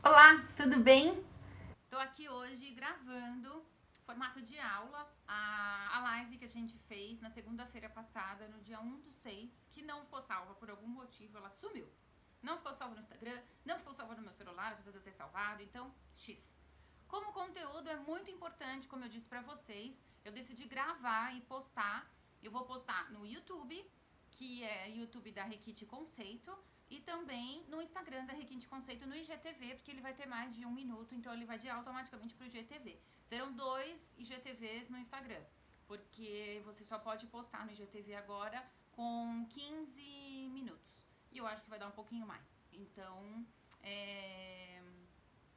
Olá, tudo bem? Tô aqui hoje gravando formato de aula a live que a gente fez na segunda-feira passada, no dia 1/6, que não ficou salva por algum motivo, ela sumiu. Não ficou salva no Instagram, não ficou salva no meu celular, apesar de eu ter salvado, então X. Como o conteúdo é muito importante, como eu disse pra vocês, eu decidi gravar e postar. Eu vou postar no YouTube, que é YouTube da Requinte Conceito, e também no Instagram da Requinte Conceito, no IGTV, porque ele vai ter mais de 1 minuto, então ele vai automaticamente pro IGTV. Serão 2 IGTVs no Instagram, porque você só pode postar no IGTV agora com 15 minutos. E eu acho que vai dar um pouquinho mais. Então,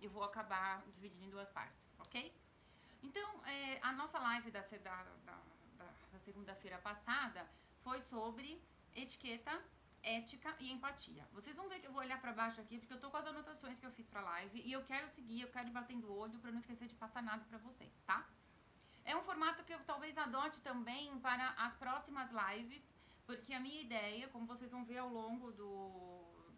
eu vou acabar dividindo em 2 partes, ok? Então, a nossa live da segunda-feira passada foi sobre etiqueta, ética e empatia. Vocês vão ver que eu vou olhar pra baixo aqui, porque eu tô com as anotações que eu fiz pra live e eu quero seguir, eu quero ir batendo o olho pra não esquecer de passar nada pra vocês, tá? É um formato que eu talvez adote também para as próximas lives, porque a minha ideia, como vocês vão ver ao longo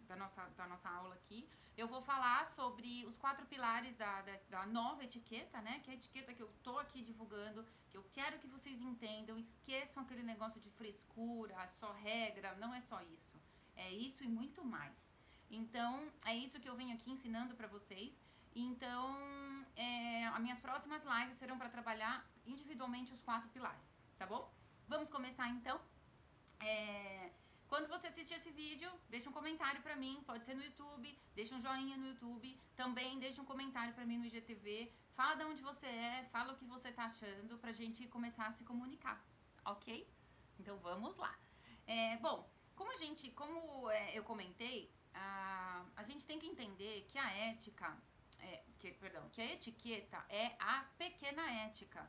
da nossa aula aqui, eu vou falar sobre os 4 pilares da nova etiqueta, né? Que é a etiqueta que eu tô aqui divulgando, que eu quero que vocês entendam, esqueçam aquele negócio de frescura, só regra, não é só isso. É isso e muito mais. Então, é isso que eu venho aqui ensinando pra vocês. Então, as minhas próximas lives serão para trabalhar individualmente os 4 pilares, tá bom? Vamos começar então? Quando você assistir esse vídeo, deixa um comentário pra mim, pode ser no YouTube, deixa um joinha no YouTube, também deixa um comentário pra mim no IGTV, fala de onde você é, fala o que você tá achando pra gente começar a se comunicar, ok? Então vamos lá. Bom, eu comentei, a gente tem que entender que a ética, que a etiqueta é a pequena ética,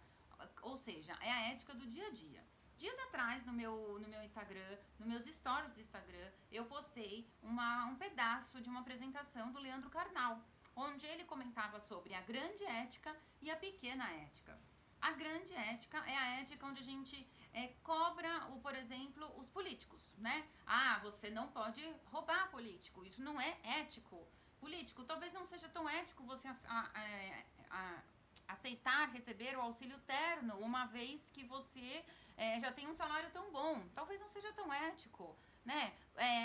ou seja, é a ética do dia a dia. Dias atrás, no meu Instagram, nos meus stories do Instagram, eu postei um pedaço de uma apresentação do Leandro Carnal, onde ele comentava sobre a grande ética e a pequena ética. A grande ética é a ética onde a gente cobra, por exemplo, os políticos, né? Ah, você não pode roubar político, isso não é ético. Político, talvez não seja tão ético você aceitar receber o auxílio terno, uma vez que você já tem um salário tão bom. Talvez não seja tão ético, né?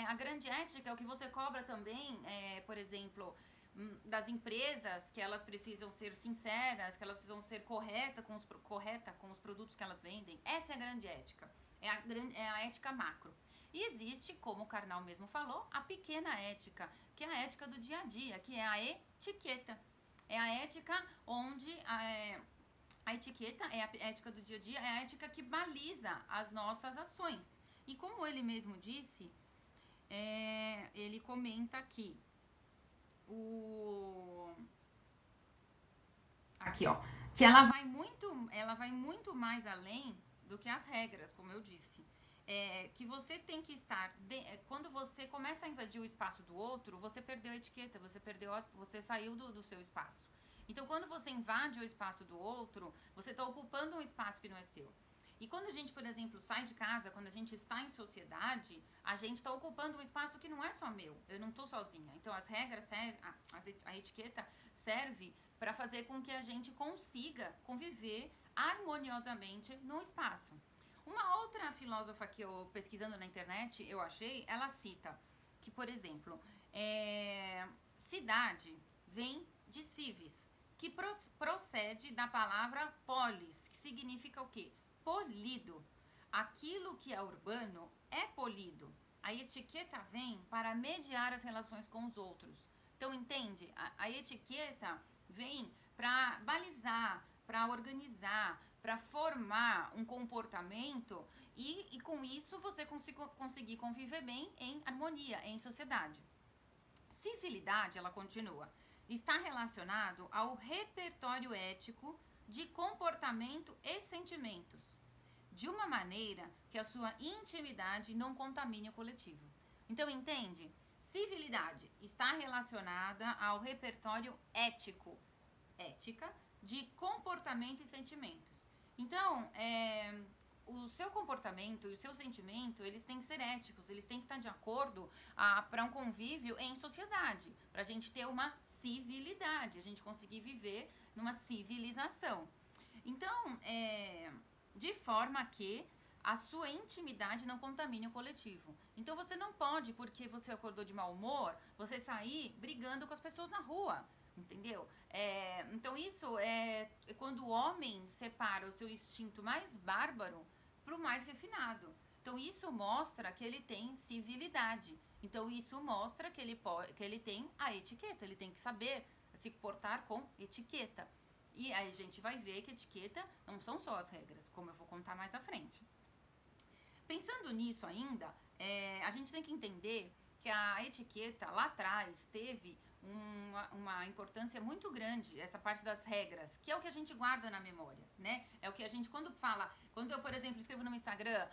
A grande ética é o que você cobra também, por exemplo, das empresas, que elas precisam ser sinceras, que elas precisam ser correta com os produtos que elas vendem. Essa é a grande ética. É a ética macro. E existe, como o Karnal mesmo falou, a pequena ética, que é a ética do dia a dia, que é a etiqueta. É a ética onde a etiqueta é a ética do dia a dia, é a ética que baliza as nossas ações. E como ele mesmo disse, ele comenta aqui, aqui ó, que ela vai muito mais além do que as regras, como eu disse. Que você tem que estar quando você começa a invadir o espaço do outro, você perdeu a etiqueta, você saiu do seu espaço. Então, quando você invade o espaço do outro, você está ocupando um espaço que não é seu. E quando a gente, por exemplo, sai de casa, quando a gente está em sociedade, a gente está ocupando um espaço que não é só meu. Eu não estou sozinha. Então, as regras a etiqueta serve para fazer com que a gente consiga conviver harmoniosamente no espaço. Uma outra filósofa que eu, pesquisando na internet, eu achei, ela cita que, por exemplo, cidade vem de civis, que procede da palavra polis, que significa o quê? Polido. Aquilo que é urbano é polido. A etiqueta vem para mediar as relações com os outros. Então, entende? A etiqueta vem para balizar, para organizar, para formar um comportamento e com isso você conseguir conviver bem em harmonia, em sociedade. Civilidade, ela continua, está relacionado ao repertório ético de comportamento e sentimentos, de uma maneira que a sua intimidade não contamine o coletivo. Então, entende? Civilidade está relacionada ao repertório ética, de comportamento e sentimentos. Então, o seu comportamento e o seu sentimento, eles têm que ser éticos, eles têm que estar de acordo para um convívio em sociedade, pra gente ter uma civilidade, a gente conseguir viver numa civilização. Então, de forma que a sua intimidade não contamine o coletivo. Então você não pode, porque você acordou de mau humor, você sair brigando com as pessoas na rua, entendeu? Então isso é quando o homem separa o seu instinto mais bárbaro pro mais refinado. Então isso mostra que ele tem civilidade. Então isso mostra que ele tem a etiqueta, ele tem que saber se portar com etiqueta. E aí a gente vai ver que etiqueta não são só as regras, como eu vou contar mais à frente. Pensando nisso ainda, a gente tem que entender que a etiqueta lá atrás teve uma importância muito grande, essa parte das regras, que é o que a gente guarda na memória, né? É o que a gente, quando eu, por exemplo, escrevo no meu Instagram,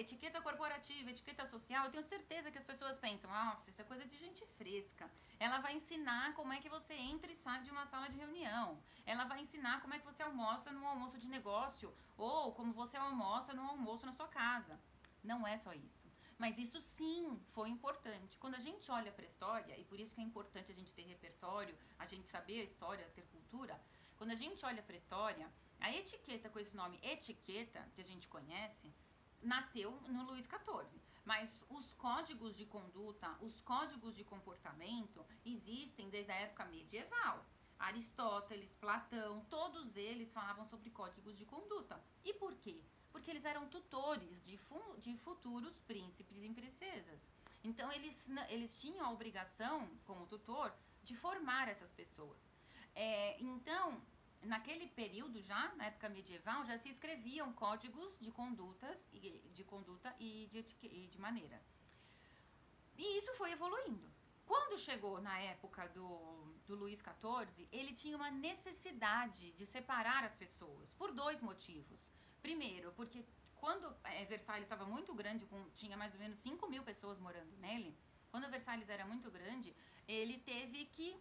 etiqueta corporativa, etiqueta social, eu tenho certeza que as pessoas pensam, nossa, isso é coisa de gente fresca. Ela vai ensinar como é que você entra e sai de uma sala de reunião. Ela vai ensinar como é que você almoça num almoço de negócio, ou como você almoça num almoço na sua casa. Não é só isso. Mas isso sim foi importante. Quando a gente olha para a história, e por isso que é importante a gente ter repertório, a gente saber a história, ter cultura, quando a gente olha para a história, a etiqueta com esse nome etiqueta, que a gente conhece, nasceu no Luís XIV. Mas os códigos de conduta, os códigos de comportamento existem desde a época medieval. Aristóteles, Platão, todos eles falavam sobre códigos de conduta. E por quê? Porque eles eram tutores de futuros príncipes e princesas. Então, eles tinham a obrigação, como tutor, de formar essas pessoas. Então, naquele período já, na época medieval, já se escreviam códigos de conduta e de maneira. E isso foi evoluindo. Quando chegou na época do Luís XIV, ele tinha uma necessidade de separar as pessoas, por dois motivos. Primeiro, porque quando Versalhes estava muito grande, tinha mais ou menos 5.000 pessoas morando nele, quando Versalhes era muito grande, ele teve que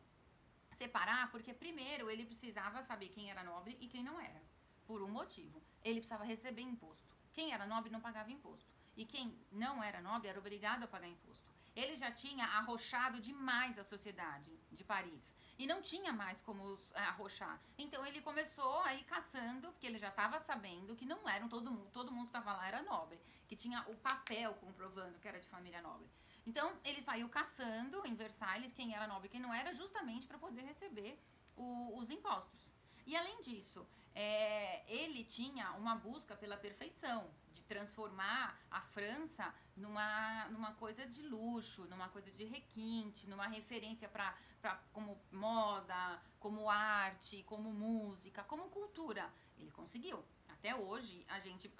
separar, porque primeiro ele precisava saber quem era nobre e quem não era, por um motivo. Ele precisava receber imposto. Quem era nobre não pagava imposto. E quem não era nobre era obrigado a pagar imposto. Ele já tinha arrochado demais a sociedade de Paris. E não tinha mais como arrochar. Então ele começou a ir caçando, porque ele já estava sabendo que não eram todo mundo que estava lá era nobre. Que tinha o papel comprovando que era de família nobre. Então ele saiu caçando em Versalhes quem era nobre e quem não era, justamente para poder receber os impostos. E além disso, ele tinha uma busca pela perfeição, de transformar a França numa coisa de luxo, numa coisa de requinte, numa referência como moda, como arte, como música, como cultura. Ele conseguiu. Até hoje, a gente,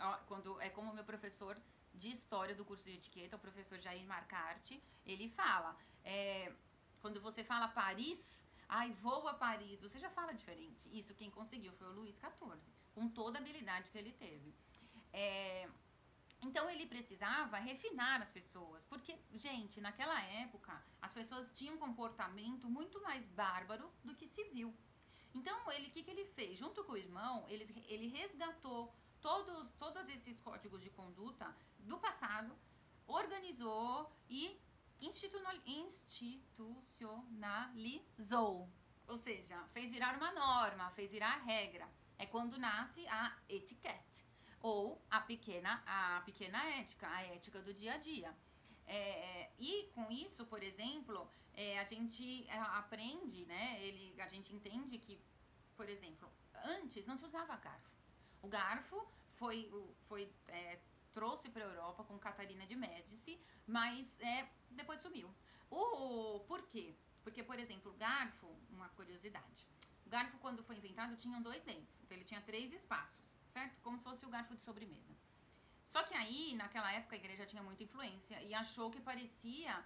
como meu professor de história do curso de etiqueta, o professor Jair Marcarte, ele fala, quando você fala Paris, vou a Paris, você já fala diferente. Isso quem conseguiu foi o Luís XIV, com toda a habilidade que ele teve. Então ele precisava refinar as pessoas, porque, gente, naquela época as pessoas tinham um comportamento muito mais bárbaro do que civil. Então o que ele fez? Junto com o irmão, ele resgatou todos esses códigos de conduta do passado, organizou e institucionalizou. Ou seja, fez virar uma norma, fez virar regra. É quando nasce a etiquette. Ou a pequena ética, a ética do dia a dia. E com isso, por exemplo, a gente aprende, né? A gente entende que, por exemplo, antes não se usava garfo. O garfo trouxe para a Europa com Catarina de Médici, mas depois sumiu. Por quê? Porque, por exemplo, o garfo, uma curiosidade, o garfo quando foi inventado tinha 2 dentes, então ele tinha 3 espaços, certo? Como se fosse o garfo de sobremesa. Só que aí, naquela época, a igreja tinha muita influência e achou que parecia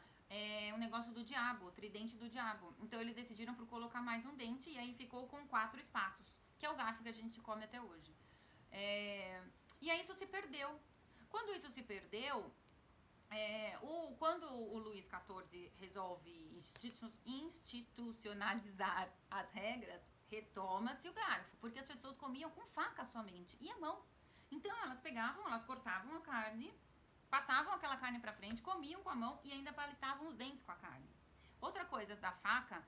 um negócio do diabo, o tridente do diabo. Então eles decidiram por colocar mais um dente e aí ficou com 4 espaços, que é o garfo que a gente come até hoje. E aí isso se perdeu. Quando isso se perdeu, quando o Luís XIV resolve institucionalizar as regras, retoma-se o garfo, porque as pessoas comiam com faca somente e a mão. Então elas pegavam, elas cortavam a carne, passavam aquela carne pra frente, comiam com a mão e ainda palitavam os dentes com a carne. Outra coisa da faca,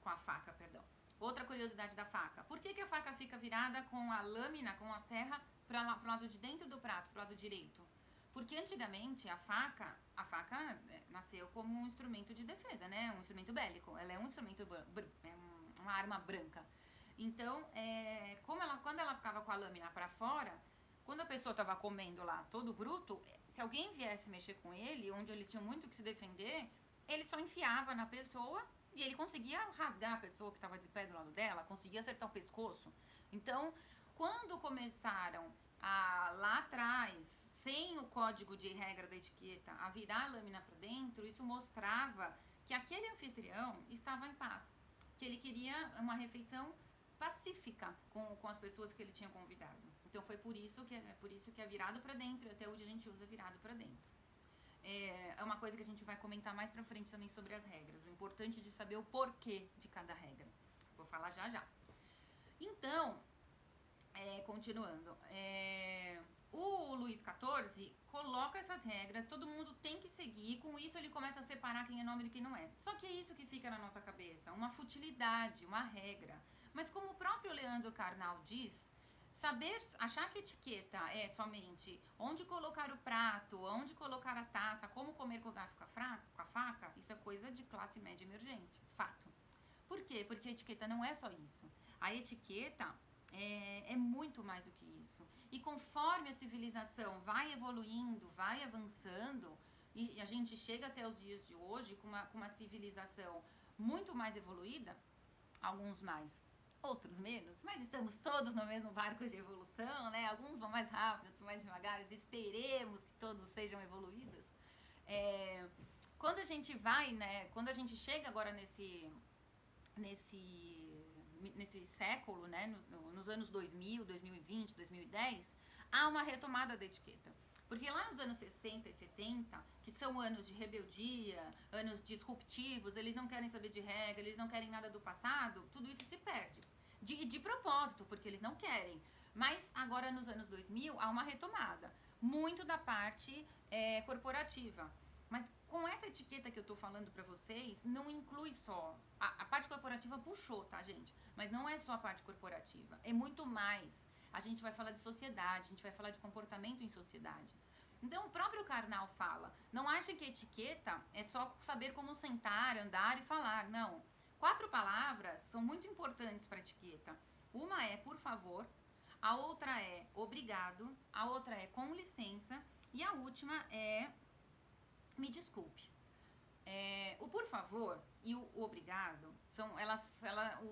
com a faca, perdão. Outra curiosidade da faca. Por que a faca fica virada com a lâmina, com a serra, pro lado de dentro do prato, pro lado direito? Porque antigamente a faca nasceu como um instrumento de defesa, né? Um instrumento bélico. Ela é um instrumento, uma arma branca. Então, quando ela ficava com a lâmina para fora, quando a pessoa estava comendo lá todo bruto, se alguém viesse mexer com ele, onde eles tinham muito que se defender, ele só enfiava na pessoa e ele conseguia rasgar a pessoa que estava de pé do lado dela, conseguia acertar o pescoço. Então, quando começaram lá atrás, sem o código de regra da etiqueta, a virar a lâmina para dentro, isso mostrava que aquele anfitrião estava em paz, que ele queria uma refeição pacífica com as pessoas que ele tinha convidado. Então foi por isso que é virado para dentro, e até hoje a gente usa virado para dentro. É uma coisa que a gente vai comentar mais pra frente também sobre as regras. O importante de saber o porquê de cada regra. Vou falar já já. Então, continuando. O Luís XIV coloca essas regras, todo mundo tem que seguir, com isso ele começa a separar quem é nome de quem não é. Só que é isso que fica na nossa cabeça, uma futilidade, uma regra. Mas como o próprio Leandro Carnal diz, achar que etiqueta é somente onde colocar o prato, onde colocar a taça, como comer com a faca, isso é coisa de classe média emergente, fato. Por quê? Porque a etiqueta não é só isso. A etiqueta é muito mais do que isso. E conforme a civilização vai evoluindo, vai avançando, e a gente chega até os dias de hoje com uma civilização muito mais evoluída, alguns mais, outros menos, mas estamos todos no mesmo barco de evolução, né? Alguns vão mais rápido, outros mais devagar, esperemos que todos sejam evoluídos. Quando a gente vai, né? Quando a gente chega agora nesse século, né? Nos anos 2000, 2020, 2010, há uma retomada da etiqueta. Porque lá nos anos 60 e 70, que são anos de rebeldia, anos disruptivos, eles não querem saber de regra, eles não querem nada do passado, tudo isso se perde. De propósito, porque eles não querem. Mas agora nos anos 2000 há uma retomada, muito da parte corporativa. Mas com essa etiqueta que eu tô falando pra vocês, não inclui só. A parte corporativa puxou, tá, gente? Mas não é só a parte corporativa, é muito mais. A gente vai falar de sociedade, a gente vai falar de comportamento em sociedade. Então o próprio Karnal fala, não acha que etiqueta é só saber como sentar, andar e falar, não. 4 palavras são muito importantes para etiqueta. Uma é por favor, a outra é obrigado, a outra é com licença e a última é me desculpe. O por favor e o obrigado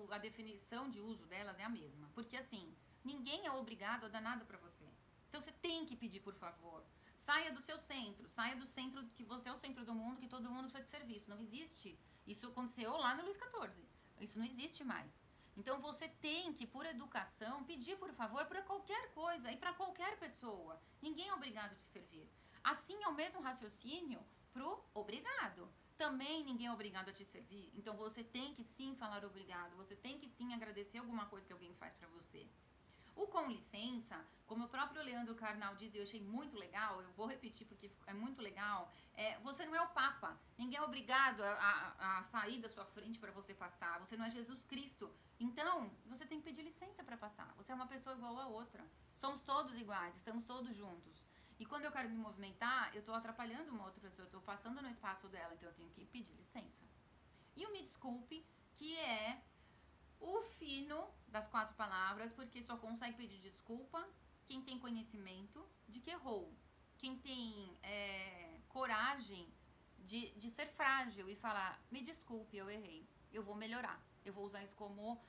a definição de uso delas é a mesma, porque assim, ninguém é obrigado a dar nada para você. Então você tem que pedir por favor. Saia do seu centro, saia do centro que você é o centro do mundo, que todo mundo precisa de serviço. Não existe. Isso aconteceu lá no Luís XIV. Isso não existe mais. Então você tem que, por educação, pedir por favor para qualquer coisa e para qualquer pessoa. Ninguém é obrigado a te servir. Assim é o mesmo raciocínio pro obrigado. Também ninguém é obrigado a te servir. Então você tem que sim falar obrigado. Você tem que sim agradecer alguma coisa que alguém faz para você. O com licença, como o próprio Leandro Carnal diz, e eu achei muito legal, eu vou repetir porque é muito legal, você não é o Papa, ninguém é obrigado a sair da sua frente para você passar, você não é Jesus Cristo, então você tem que pedir licença para passar, você é uma pessoa igual a outra, somos todos iguais, estamos todos juntos. E quando eu quero me movimentar, eu estou atrapalhando uma outra pessoa, eu estou passando no espaço dela, então eu tenho que pedir licença. E o me desculpe, que é o fino das 4 palavras, porque só consegue pedir desculpa quem tem conhecimento de que errou. Quem tem coragem de ser frágil e falar, me desculpe, eu errei, eu vou melhorar. Eu vou usar isso como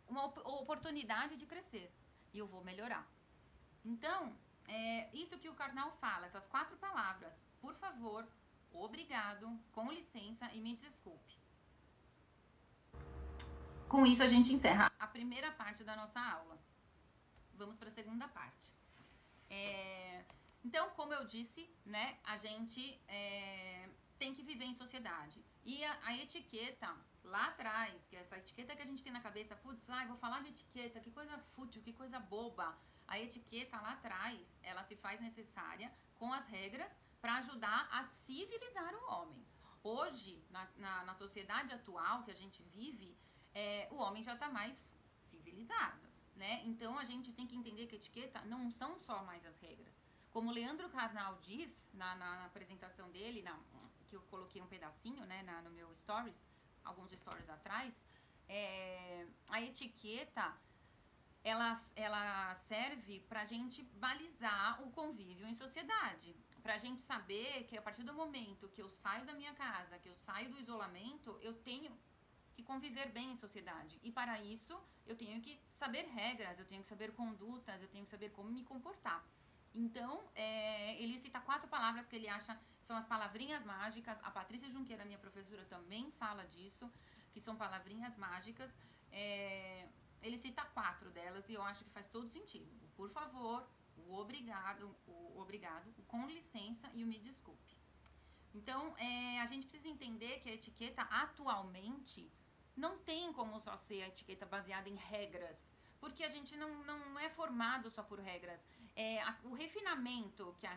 uma oportunidade de crescer. E eu vou melhorar. Então, isso que o Karnal fala, essas 4 palavras, por favor, obrigado, com licença e me desculpe. Com isso a gente encerra a primeira parte da nossa aula. Vamos para a segunda parte. Então, como eu disse, né, a gente tem que viver em sociedade. E a etiqueta lá atrás, que é essa etiqueta que a gente tem na cabeça, putz, vou falar de etiqueta, que coisa fútil, que coisa boba. A etiqueta lá atrás, ela se faz necessária com as regras para ajudar a civilizar o homem. Hoje, na sociedade atual que a gente vive, o homem já está mais civilizado, né? Então a gente tem que entender que a etiqueta não são só mais as regras. Como o Leandro Carnal diz na apresentação dele, que eu coloquei um pedacinho, né, no meu stories, alguns stories atrás, a etiqueta ela serve pra gente balizar o convívio em sociedade. Pra gente saber que a partir do momento que eu saio da minha casa, que eu saio do isolamento, eu tenho que conviver bem em sociedade. E para isso, eu tenho que saber regras, eu tenho que saber condutas, eu tenho que saber como me comportar. Então, ele cita 4 palavras que ele acha são as palavrinhas mágicas. A Patrícia Junqueira, minha professora, também fala disso, que são palavrinhas mágicas. Ele cita 4 delas e eu acho que faz todo sentido. O por favor, o obrigado, o com licença e o me desculpe. Então, a gente precisa entender que a etiqueta atualmente não tem como só ser a etiqueta baseada em regras, porque a gente não é formado só por regras. O refinamento que a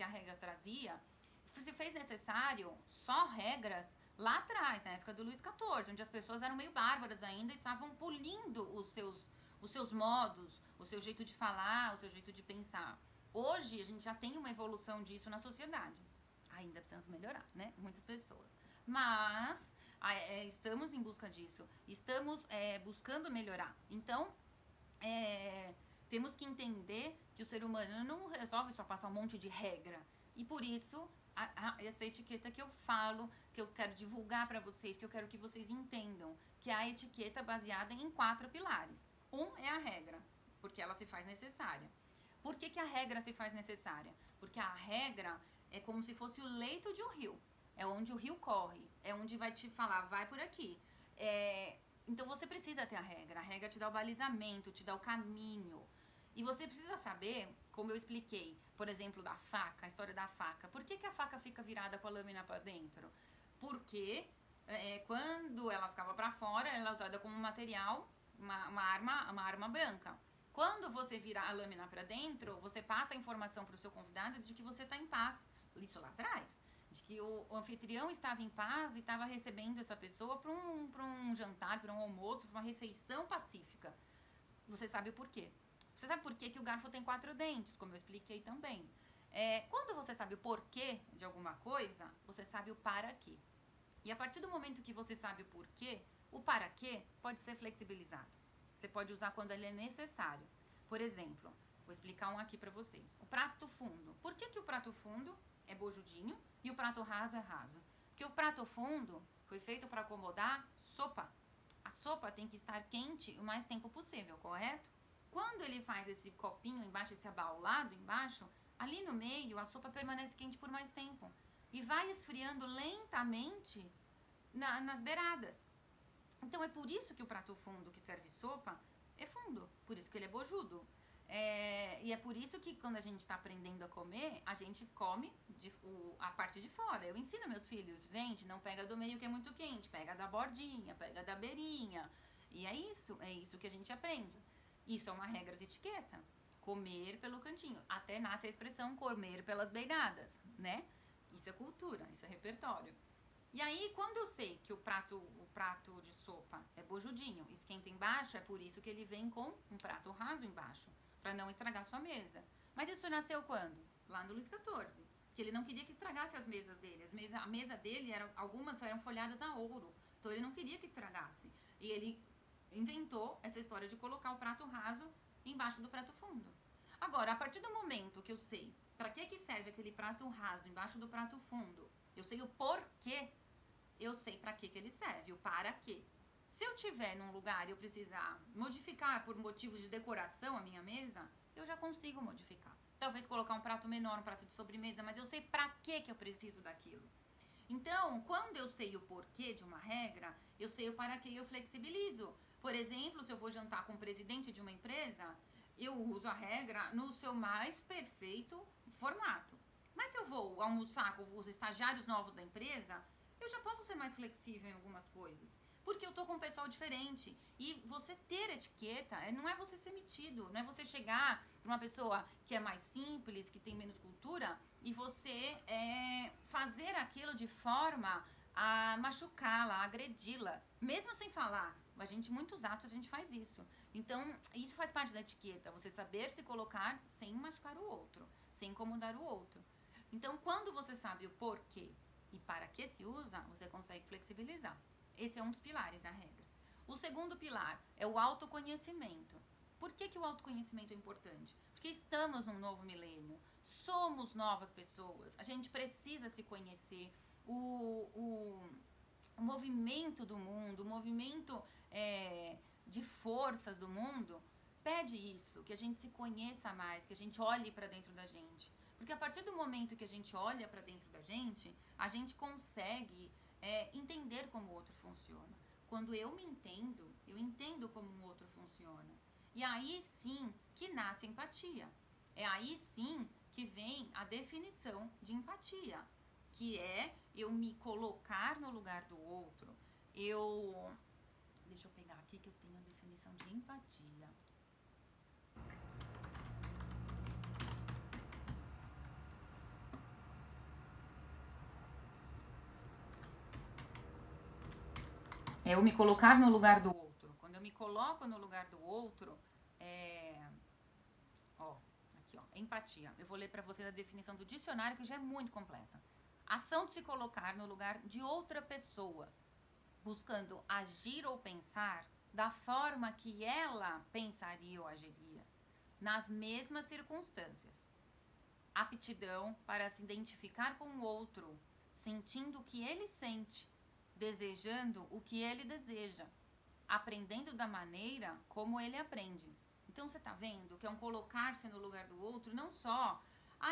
regra trazia se fez necessário só regras lá atrás, na época do Luís XIV, onde as pessoas eram meio bárbaras ainda e estavam polindo os seus modos, o seu jeito de falar, o seu jeito de pensar. Hoje, a gente já tem uma evolução disso na sociedade. Ainda precisamos melhorar, né? Muitas pessoas. Mas estamos em busca disso. Estamos buscando melhorar. Então, temos que entender que o ser humano não resolve só passar um monte de regra. E por isso, essa etiqueta que eu falo, que eu quero divulgar para vocês, que eu quero que vocês entendam, que é a etiqueta baseada em 4 pilares. Um é a regra, porque ela se faz necessária. Por que a regra se faz necessária? Porque a regra é como se fosse o leito de um rio. É onde o rio corre, é onde vai te falar, vai por aqui. Então você precisa ter a regra. A regra te dá o balizamento, te dá o caminho. E você precisa saber, como eu expliquei, por exemplo, da faca, a história da faca. Por que a faca fica virada com a lâmina para dentro? Porque quando ela ficava para fora, ela é usada como material, uma arma branca. Quando você vira a lâmina para dentro, você passa a informação para o seu convidado de que você está em paz. Isso lá atrás. De que o anfitrião estava em paz e estava recebendo essa pessoa para um jantar, para um almoço, para uma refeição pacífica. Você sabe o porquê. Você sabe por que o garfo tem 4 dentes, como eu expliquei também. Quando você sabe o porquê de alguma coisa, você sabe o para quê. E a partir do momento que você sabe o porquê, o para quê pode ser flexibilizado. Você pode usar quando ele é necessário. Por exemplo, vou explicar um aqui para vocês. O prato fundo. Por que o prato fundo é bojudinho e o prato raso é raso? Porque o prato fundo foi feito para acomodar sopa. A sopa tem que estar quente o mais tempo possível, correto? Quando ele faz esse copinho embaixo, esse abaulado embaixo, ali no meio a sopa permanece quente por mais tempo. E vai esfriando lentamente nas beiradas. Então é por isso que o prato fundo que serve sopa é fundo, por isso que ele é bojudo. E é por isso que quando a gente está aprendendo a comer, a gente come a parte de fora. Eu ensino meus filhos, gente, não pega do meio que é muito quente, pega da bordinha, pega da beirinha. E é isso que a gente aprende. Isso é uma regra de etiqueta, comer pelo cantinho. Até nasce a expressão comer pelas beiradas, né? Isso é cultura, isso é repertório. E aí, quando eu sei que o prato de sopa é bojudinho, esquenta embaixo, é por isso que ele vem com um prato raso embaixo, para não estragar sua mesa. Mas isso nasceu quando? Lá no Luís XIV, que ele não queria que estragasse as mesas dele. A mesa dele, algumas eram folhadas a ouro, então ele não queria que estragasse. E ele inventou essa história de colocar o prato raso embaixo do prato fundo. Agora, a partir do momento que eu sei para que serve aquele prato raso embaixo do prato fundo, eu sei o porquê, eu sei para que ele serve, o para quê. Se eu tiver num lugar e eu precisar modificar por motivos de decoração a minha mesa, eu já consigo modificar. Talvez colocar um prato menor, um prato de sobremesa, mas eu sei para que eu preciso daquilo. Então, quando eu sei o porquê de uma regra, eu sei o para que eu flexibilizo. Por exemplo, se eu vou jantar com o presidente de uma empresa, eu uso a regra no seu mais perfeito formato. Mas se eu vou almoçar com os estagiários novos da empresa, eu já posso ser mais flexível em algumas coisas. Porque eu tô com um pessoal diferente. E você ter etiqueta não é você ser metido, não é você chegar pra uma pessoa que é mais simples, que tem menos cultura, e você fazer aquilo de forma a machucá-la, a agredi-la, mesmo sem falar. A gente, muitos atos, a gente faz isso. Então, isso faz parte da etiqueta, você saber se colocar sem machucar o outro, sem incomodar o outro. Então, quando você sabe o porquê e para que se usa, você consegue flexibilizar. Esse é um dos pilares da regra. O segundo pilar é o autoconhecimento. Por que o autoconhecimento é importante? Porque estamos num novo milênio, somos novas pessoas, a gente precisa se conhecer. O movimento do mundo, o movimento de forças do mundo pede isso, que a gente se conheça mais, que a gente olhe para dentro da gente. Porque a partir do momento que a gente olha para dentro da gente, a gente consegue entender como o outro funciona. Quando eu me entendo, eu entendo como o outro funciona. E aí sim que nasce empatia. É aí sim que vem a definição de empatia, que é eu me colocar no lugar do outro. Deixa eu pegar aqui que eu tenho a definição de empatia. É eu me colocar no lugar do outro. Quando eu me coloco no lugar do outro, aqui ó, empatia. Eu vou ler para vocês a definição do dicionário, que já é muito completa. Ação de se colocar no lugar de outra pessoa, buscando agir ou pensar da forma que ela pensaria ou agiria, nas mesmas circunstâncias. Aptidão para se identificar com o outro, sentindo o que ele sente, desejando o que ele deseja, aprendendo da maneira como ele aprende. Então você tá vendo que é um colocar-se no lugar do outro, não só,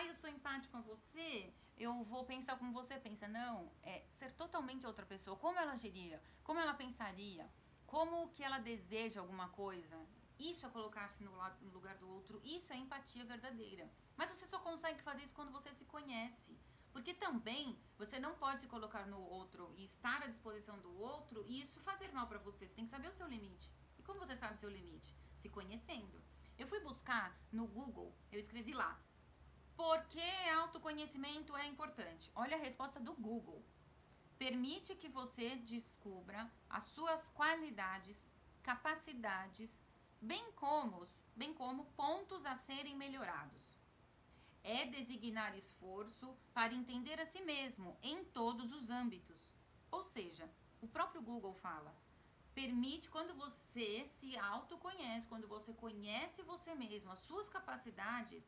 eu sou empático com você, eu vou pensar como você pensa. Não, é ser totalmente outra pessoa. Como ela agiria, como ela pensaria, como que ela deseja alguma coisa. Isso é colocar-se no lugar do outro, isso é empatia verdadeira. Mas você só consegue fazer isso quando você se conhece. Porque também você não pode se colocar no outro e estar à disposição do outro e isso fazer mal pra você. Você tem que saber o seu limite. E como você sabe o seu limite? Se conhecendo. Eu fui buscar no Google, eu escrevi lá, por que autoconhecimento é importante? Olha a resposta do Google. Permite que você descubra as suas qualidades, capacidades, bem como pontos a serem melhorados. É designar esforço para entender a si mesmo em todos os âmbitos. Ou seja, o próprio Google fala, permite quando você se autoconhece, quando você conhece você mesmo, as suas capacidades,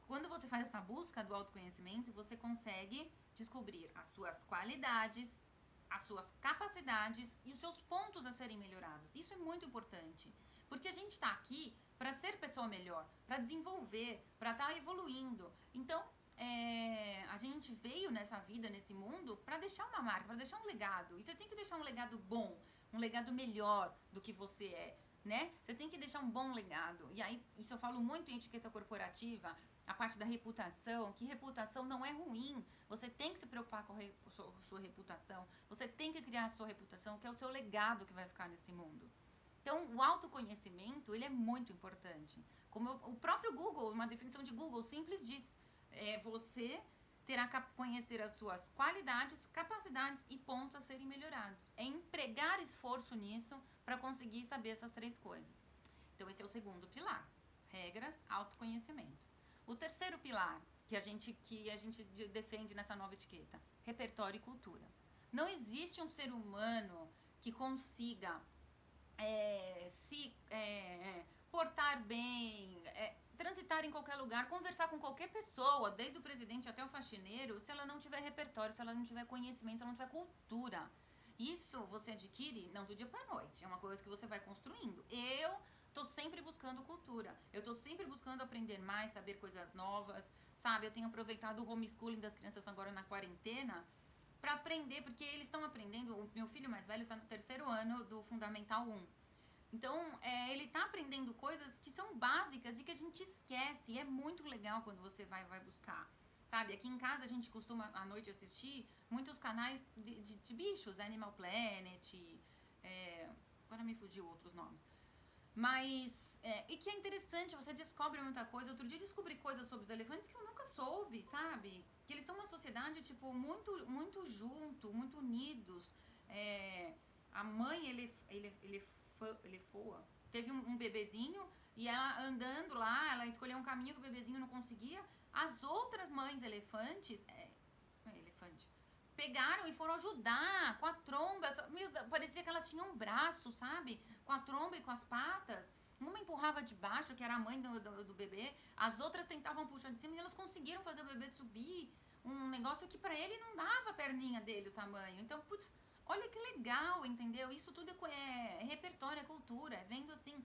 quando você faz essa busca do autoconhecimento, você consegue descobrir as suas qualidades, as suas capacidades e os seus pontos a serem melhorados. Isso é muito importante, porque a gente está aqui para ser pessoa melhor, para desenvolver, para estar evoluindo. Então, a gente veio nessa vida, nesse mundo, para deixar uma marca, para deixar um legado. E você tem que deixar um legado bom, um legado melhor do que você é, né? Você tem que deixar um bom legado. E aí, isso eu falo muito em etiqueta corporativa, a parte da reputação, que reputação não é ruim. Você tem que se preocupar com a sua reputação. Você tem que criar a sua reputação, que é o seu legado que vai ficar nesse mundo. Então, o autoconhecimento, ele é muito importante. Como o próprio Google, uma definição de Google simples diz, você terá que conhecer as suas qualidades, capacidades e pontos a serem melhorados. É empregar esforço nisso para conseguir saber essas três coisas. Então, esse é o segundo pilar. Regras, autoconhecimento. O terceiro pilar que a gente defende nessa nova etiqueta, repertório e cultura. Não existe um ser humano que consiga se portar bem, transitar em qualquer lugar, conversar com qualquer pessoa, desde o presidente até o faxineiro, se ela não tiver repertório, se ela não tiver conhecimento, se ela não tiver cultura. Isso você adquire não do dia pra noite, é uma coisa que você vai construindo. Eu tô sempre buscando cultura, eu tô sempre buscando aprender mais, saber coisas novas, sabe? Eu tenho aproveitado o homeschooling das crianças agora na quarentena para aprender, porque eles estão aprendendo, o meu filho mais velho tá no 3º ano do Fundamental 1. Então, ele tá aprendendo coisas que são básicas e que a gente esquece, e é muito legal quando você vai buscar. sabe? Aqui em casa a gente costuma à noite assistir muitos canais de bichos, Animal Planet, agora me fugiu outros nomes. Mas, e que é interessante, você descobre muita coisa. Outro dia descobri coisas sobre os elefantes que eu nunca soube, sabe? Que eles são uma sociedade, tipo, muito, muito junto, muito unidos. A mãe, elefoa, teve um bebezinho e ela andando lá, ela escolheu um caminho que o bebezinho não conseguia. As outras mães elefantes, elefante, pegaram e foram ajudar com a tromba. Meu, parecia que elas tinham um braço, sabe? Com a tromba e com as patas. Uma empurrava de baixo, que era a mãe do bebê. As outras tentavam puxar de cima e elas conseguiram fazer o bebê subir. Um negócio que pra ele não dava a perninha dele o tamanho. Então, putz, olha que legal, entendeu? Isso tudo é repertório, é cultura, é vendo assim.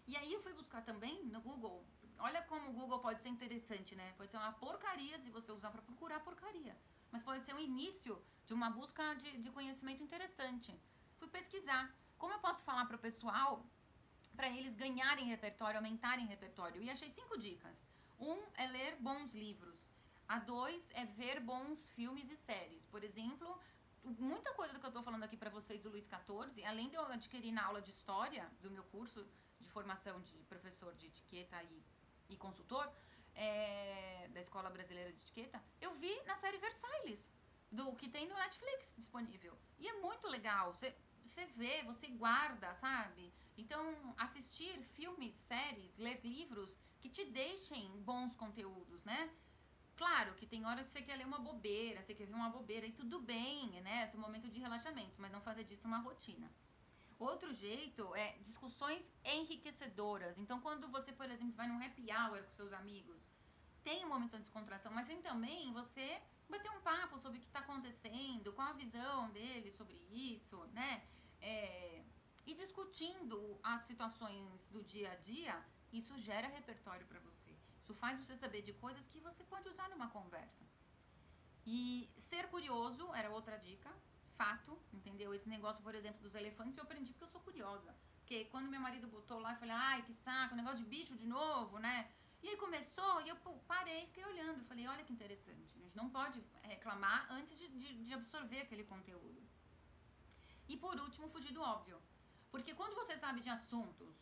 E aí eu fui buscar também no Google. Olha como o Google pode ser interessante, né? Pode ser uma porcaria se você usar pra procurar porcaria. Mas pode ser o início de uma busca de conhecimento interessante. Fui pesquisar. Como eu posso falar pro pessoal para eles ganharem repertório, aumentarem repertório? E achei 5 dicas. 1 é ler bons livros. A 2 é ver bons filmes e séries. Por exemplo, muita coisa do que eu tô falando aqui para vocês do Luiz XIV, além de eu adquirir na aula de história do meu curso de formação de professor de etiqueta e consultor, da Escola Brasileira de Etiqueta, eu vi na série Versailles, do que tem no Netflix disponível. E é muito legal. Você vê, você guarda, sabe? Então, assistir filmes, séries, ler livros que te deixem bons conteúdos, né? Claro que tem hora que você quer ler uma bobeira, você quer ver uma bobeira e tudo bem, né? Esse é um momento de relaxamento, mas não fazer disso uma rotina. Outro jeito é discussões enriquecedoras. Então, quando você, por exemplo, vai num happy hour com seus amigos, tem um momento de descontração, mas tem também você bater um papo sobre o que está acontecendo, qual a visão dele sobre isso, né? E discutindo as situações do dia a dia, isso gera repertório para você. Isso faz você saber de coisas que você pode usar numa conversa. E ser curioso era outra dica. Fato, entendeu? Esse negócio, por exemplo, dos elefantes, eu aprendi porque eu sou curiosa. Porque quando meu marido botou lá, eu falei, ai, que saco, negócio de bicho de novo, né? E aí começou, e eu parei e fiquei olhando. Falei, olha que interessante. A gente não pode reclamar antes de absorver aquele conteúdo. E por último, fugir do óbvio. Porque quando você sabe de assuntos,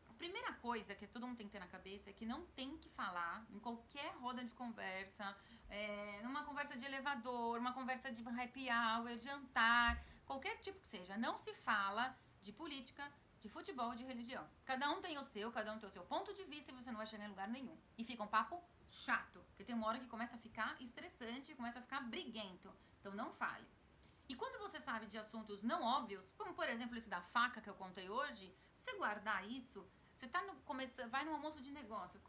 a primeira coisa que todo mundo tem que ter na cabeça é que não tem que falar em qualquer roda de conversa, numa conversa de elevador, uma conversa de happy hour, jantar, qualquer tipo que seja. Não se fala de política, de futebol, de religião. Cada um tem o seu, cada um tem o seu ponto de vista e você não vai chegar em lugar nenhum. E fica um papo chato, porque tem uma hora que começa a ficar estressante, começa a ficar briguento. Então não fale. E quando você sabe de assuntos não óbvios, como por exemplo esse da faca que eu contei hoje, se você guardar isso, você tá vai no almoço de negócio,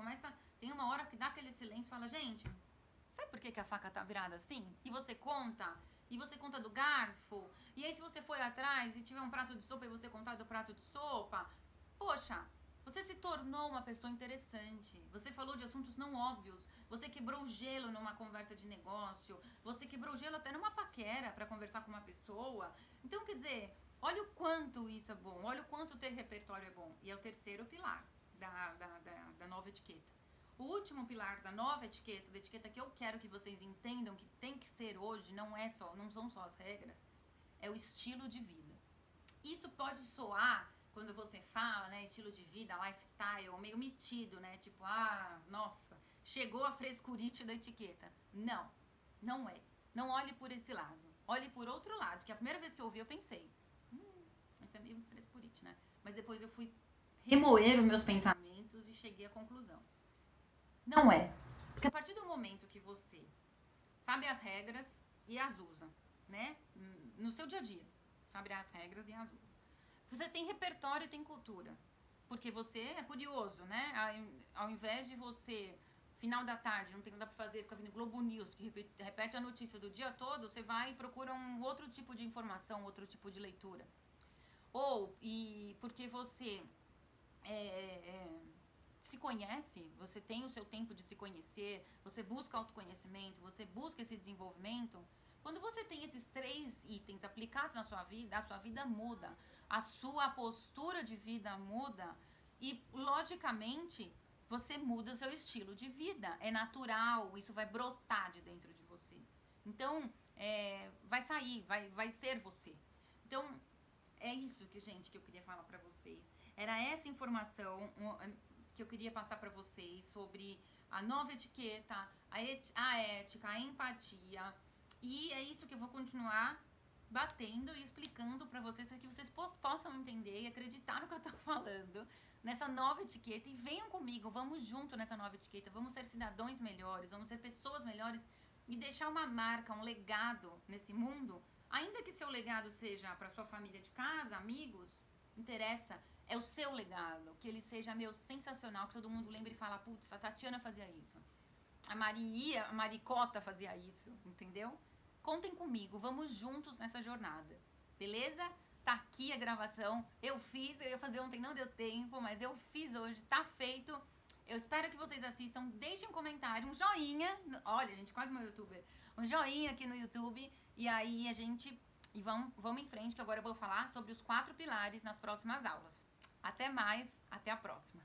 tem uma hora que dá aquele silêncio e fala, gente, sabe por que a faca tá virada assim? E você conta do garfo, e aí se você for atrás e tiver um prato de sopa e você contar do prato de sopa, poxa, você se tornou uma pessoa interessante, você falou de assuntos não óbvios, você quebrou o gelo numa conversa de negócio, você quebrou o gelo até numa paquera para conversar com uma pessoa. Então, quer dizer, olha o quanto isso é bom, olha o quanto ter repertório é bom. E é o terceiro pilar da nova etiqueta. O último pilar da nova etiqueta, da etiqueta que eu quero que vocês entendam que tem que ser hoje, não são só as regras, é o estilo de vida. Isso pode soar, quando você fala, né, estilo de vida, lifestyle, meio metido, né, tipo, nossa, chegou a frescurite da etiqueta. Não, não é. Não olhe por esse lado. Olhe por outro lado, porque a primeira vez que eu ouvi eu pensei, isso é meio frescurite, né? Mas depois eu fui remoer os meus pensamentos e cheguei à conclusão. Não é. Porque a partir do momento que você sabe as regras e as usa, né? No seu dia a dia, sabe as regras e as usa. Você tem repertório e tem cultura. Porque você é curioso, né? Ao invés de você, final da tarde, não tem nada pra fazer, fica vendo Globo News, que repete a notícia do dia todo, você vai e procura um outro tipo de informação, outro tipo de leitura. E porque você se conhece, você tem o seu tempo de se conhecer, você busca autoconhecimento, você busca esse desenvolvimento. Quando você tem esses 3 itens aplicados na sua vida, a sua vida muda, a sua postura de vida muda e, logicamente, você muda o seu estilo de vida. É natural, isso vai brotar de dentro de você. Então, vai sair, vai ser você. Então, é isso que, gente, que eu queria falar pra vocês. Era essa informação que eu queria passar pra vocês sobre a nova etiqueta, a ética, a empatia. E é isso que eu vou continuar batendo e explicando pra vocês, para que vocês possam entender e acreditar no que eu tô falando, nessa nova etiqueta. E venham comigo, vamos junto nessa nova etiqueta. Vamos ser cidadãos melhores, vamos ser pessoas melhores e deixar uma marca, um legado nesse mundo. Ainda que seu legado seja para sua família de casa, amigos, interessa, é o seu legado, que ele seja, sensacional, que todo mundo lembre e fala, putz, a Tatiana fazia isso, a Maricota fazia isso, entendeu? Contem comigo, vamos juntos nessa jornada, beleza? Tá aqui a gravação, eu ia fazer ontem, não deu tempo, mas eu fiz hoje, tá feito. Eu espero que vocês assistam, deixem um comentário, um joinha, olha, gente, quase meu youtuber, um joinha aqui no YouTube, e aí vamos em frente, que agora eu vou falar sobre os 4 pilares nas próximas aulas. Até mais, até a próxima.